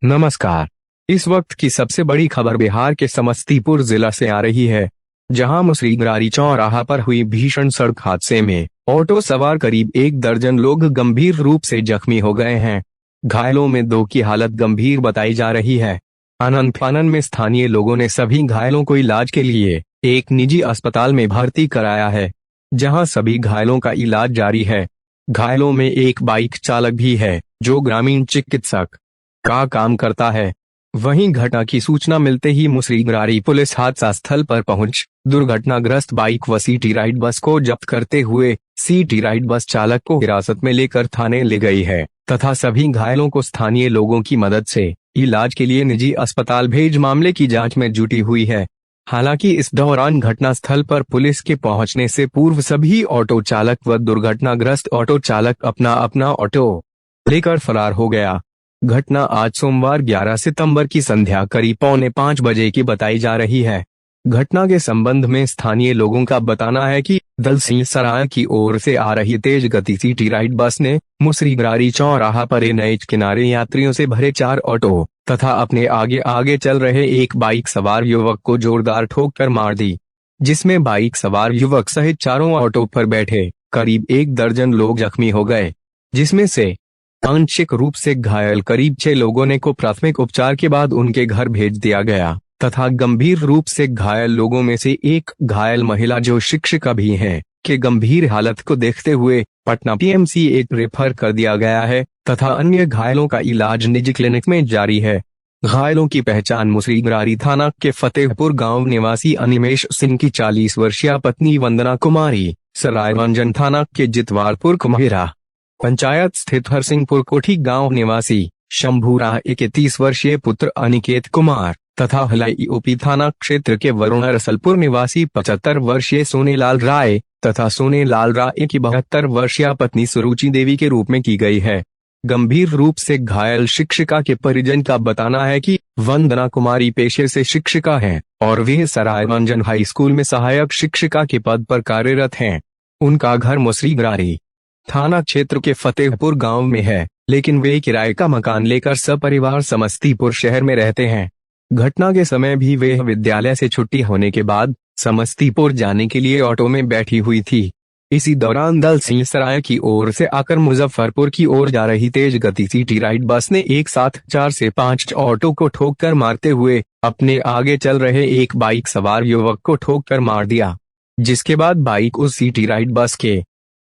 नमस्कार। इस वक्त की सबसे बड़ी खबर बिहार के समस्तीपुर जिला से आ रही है, जहां मुसरीगरारी चौराहा पर हुई भीषण सड़क हादसे में ऑटो सवार करीब 1 दर्जन लोग गंभीर रूप से जख्मी हो गए हैं। घायलों में 2 की हालत गंभीर बताई जा रही है। आनन फानन में स्थानीय लोगों ने सभी घायलों को इलाज के लिए एक निजी अस्पताल में भर्ती कराया है, जहां सभी घायलों का इलाज जारी है। घायलों में एक बाइक चालक भी है, जो ग्रामीण चिकित्सक का काम करता है। वहीं घटना की सूचना मिलते ही मुसरीगरारी पुलिस हादसा स्थल पर पहुंच दुर्घटनाग्रस्त बाइक व सिटी राइड बस को जब्त करते हुए सिटी राइड बस चालक को हिरासत में लेकर थाने ले गई है तथा सभी घायलों को स्थानीय लोगों की मदद से इलाज के लिए निजी अस्पताल भेज मामले की जांच में जुटी हुई है। हालांकि इस दौरान घटना स्थल पर पुलिस के पहुंचने से पूर्व सभी ऑटो चालक व दुर्घटनाग्रस्त ऑटो चालक अपना अपना ऑटो लेकर फरार हो गया। घटना आज सोमवार 11 सितंबर की संध्या करीब 4:45 बजे की बताई जा रही है। घटना के संबंध में स्थानीय लोगों का बताना है कि दलसिंहसराय की ओर से आ रही तेज गति सिटी राइड बस ने मुसरीगरारी चौराहा पर एनएच किनारे यात्रियों से भरे 4 ऑटो तथा अपने आगे आगे चल रहे एक बाइक सवार युवक को जोरदार ठोकर मार दी, जिसमें बाइक सवार युवक सहित चारों ऑटो पर बैठे करीब 1 दर्जन लोग जख्मी हो गए, जिसमें से आंशिक रूप से घायल करीब 6 लोगों ने को प्राथमिक उपचार के बाद उनके घर भेज दिया गया तथा गंभीर रूप से घायल लोगों में से एक घायल महिला जो शिक्षिका भी हैं के गंभीर हालत को देखते हुए पटना पीएमसी एक रेफर कर दिया गया है तथा अन्य घायलों का इलाज निजी क्लिनिक में जारी है। घायलों की पहचान मुसरीगरारी थाना के फतेहपुर गांव निवासी अनिमेश सिंह की 40 वर्षीय पत्नी वंदना कुमारी, सरायरंजन थाना के जितवारपुर कुम्हेरा पंचायत स्थित हरसिंहपुर कोठी गांव निवासी शंभू राय के 30 वर्षीय पुत्र अनिकेत कुमार तथा हलाई ओपी थाना क्षेत्र के वरुण रसलपुर निवासी 75 वर्षीय सोनेलाल राय तथा सोनेलाल राय की 72 वर्षीय पत्नी सुरुचि देवी के रूप में की गई है। गंभीर रूप से घायल शिक्षिका के परिजन का बताना है कि वंदना कुमारी पेशे से शिक्षिका हैं और वे सरायरंजन हाई स्कूल में सहायक शिक्षिका के पद पर कार्यरत हैं। उनका घर मुसरीगरारी थाना क्षेत्र के फतेहपुर गांव में है, लेकिन वे किराए का मकान लेकर सपरिवार समस्तीपुर शहर में रहते हैं। घटना के समय भी वे विद्यालय से छुट्टी होने के बाद समस्तीपुर जाने के लिए ऑटो में बैठी हुई थी। इसी दौरान दलसिंहसराय की ओर से आकर मुजफ्फरपुर की ओर जा रही तेज गति सिटी राइड बस ने एक साथ 4 से 5 ऑटो को ठोकर मारते हुए अपने आगे चल रहे एक बाइक सवार युवक को ठोकर मार दिया, जिसके बाद बाइक उस सिटी राइड बस के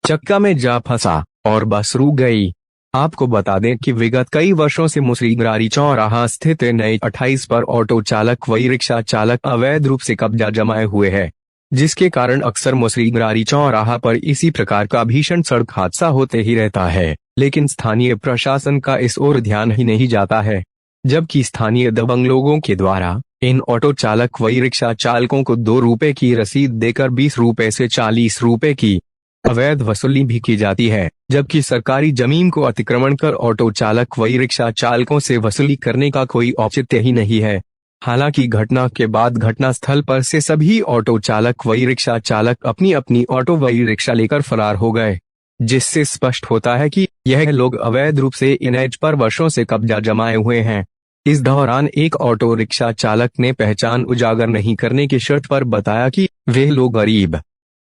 चक्का में जा फंसा और बस रुक गई। आपको बता दें कि विगत कई वर्षों से मुसरीगरारी चौराहा स्थित एनएच 28 पर ऑटो चालक व रिक्शा चालक अवैध रूप से कब्जा जमाए हुए है, जिसके कारण अक्सर मुसरीगरारी चौराहा पर इसी प्रकार का भीषण सड़क हादसा होते ही रहता है, लेकिन स्थानीय प्रशासन का इस ओर ध्यान ही नहीं जाता है। जबकि स्थानीय दबंग लोगों के द्वारा इन ऑटो चालक व रिक्शा चालकों को 2 रुपए की रसीद देकर 20 रुपए से 40 रुपए की अवैध वसूली भी की जाती है, जबकि सरकारी जमीन को अतिक्रमण कर ऑटो चालक व रिक्शा चालकों से वसूली करने का कोई औचित्य ही नहीं है। हालांकि घटना के बाद घटनास्थल पर से सभी ऑटो चालक व रिक्शा चालक अपनी अपनी ऑटो व रिक्शा लेकर फरार हो गए, जिससे स्पष्ट होता है कि यह लोग अवैध रूप से एनएच पर वर्षों से कब्जा जमाए हुए हैं। इस दौरान एक ऑटो रिक्शा चालक ने पहचान उजागर नहीं करने की शर्त पर बताया कि वे लोग गरीब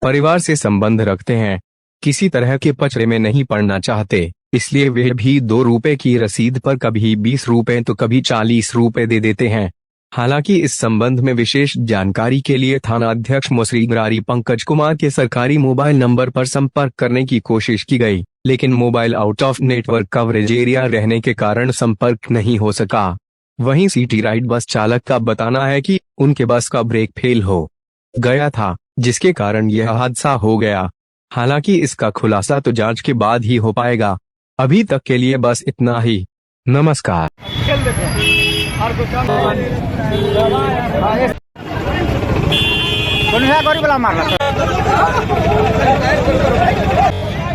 परिवार से संबंध रखते हैं, किसी तरह के पचड़े में नहीं पड़ना चाहते, इसलिए वे भी 2 रुपए की रसीद पर कभी 20 रुपए तो कभी 40 रुपए दे देते हैं। हालांकि इस संबंध में विशेष जानकारी के लिए थाना अध्यक्ष मुसरीगरारी पंकज कुमार के सरकारी मोबाइल नंबर पर संपर्क करने की कोशिश की गई, लेकिन mobile out of network coverage area रहने के कारण संपर्क नहीं हो सका। वहीं सिटी राइड बस चालक का बताना है कि उनके बस का ब्रेक फेल हो गया था, जिसके कारण यह हादसा हो गया। हालांकि इसका खुलासा तो जांच के बाद ही हो पाएगा। अभी तक के लिए बस इतना ही। नमस्कार।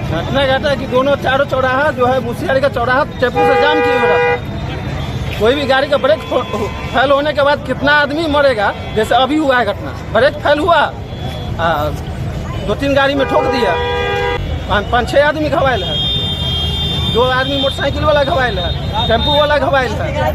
घटना कहता है कि दोनों चारों चौराहा जो है मुसरीगरारी का चौराहा टेम्पो से जाम किए हो रहा था। कोई भी गाड़ी का ब्रेक फेल होने के बाद कितना आदमी मरेगा, जैसे अभी हुआ है घटना। ब्रेक फेल हुआ, 2-3 गाड़ी में ठोक दिया, 5-6 आदमी घवायल है, 2 आदमी मोटरसाइकिल वाला घवायल है, टेम्पू वाला घवायल है।